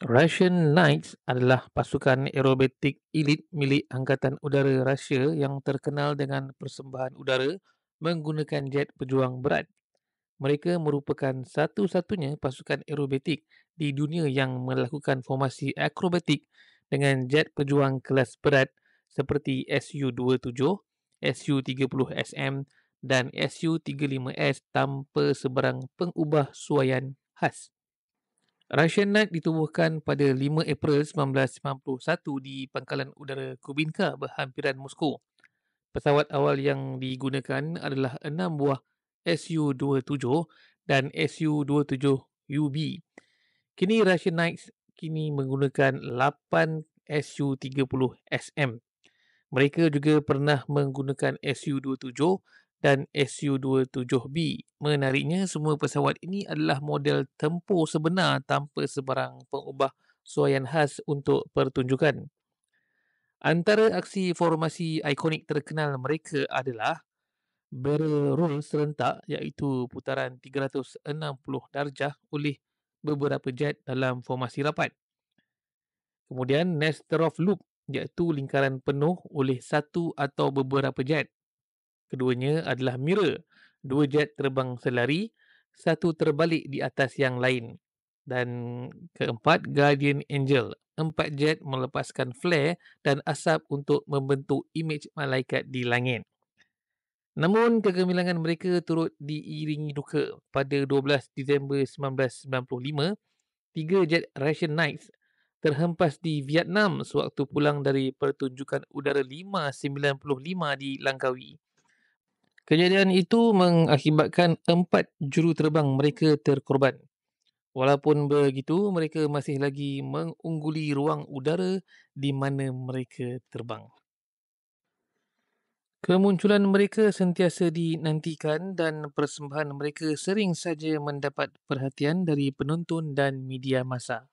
Russian Knights adalah pasukan aerobatik elit milik Angkatan Udara Rusia yang terkenal dengan persembahan udara menggunakan jet pejuang berat. Mereka merupakan satu-satunya pasukan aerobatik di dunia yang melakukan formasi akrobatik dengan jet pejuang kelas berat seperti Su-27, Su-30SM dan Su-35S tanpa sebarang pengubah suaian khas. Russian Knight ditubuhkan pada 5 April 1991 di Pangkalan Udara Kubinka berhampiran Moskow. Pesawat awal yang digunakan adalah 6 buah Su-27 dan Su-27UB. Kini Russian Knights menggunakan 8 Su-30SM. Mereka juga pernah menggunakan Su-27 dan Su-27B. Menariknya, semua pesawat ini adalah model tempur sebenar tanpa sebarang pengubah suaian khas untuk pertunjukan. Antara aksi formasi ikonik terkenal mereka adalah barrel roll serentak iaitu putaran 360 darjah oleh beberapa jet dalam formasi rapat. Kemudian Nesterov loop iaitu lingkaran penuh oleh satu atau beberapa jet. Keduanya adalah mirror, dua jet terbang selari, satu terbalik di atas yang lain. Dan keempat, Guardian Angel, 4 jet melepaskan flare dan asap untuk membentuk imej malaikat di langit. Namun kegemilangan mereka turut diiringi duka. Pada 12 Disember 1995, 3 jet Russian Knights terhempas di Vietnam sewaktu pulang dari pertunjukan udara 595 di Langkawi. Kejadian itu mengakibatkan 4 juruterbang mereka terkorban. Walaupun begitu, mereka masih lagi mengungguli ruang udara di mana mereka terbang. Kemunculan mereka sentiasa dinantikan dan persembahan mereka sering saja mendapat perhatian dari penonton dan media massa.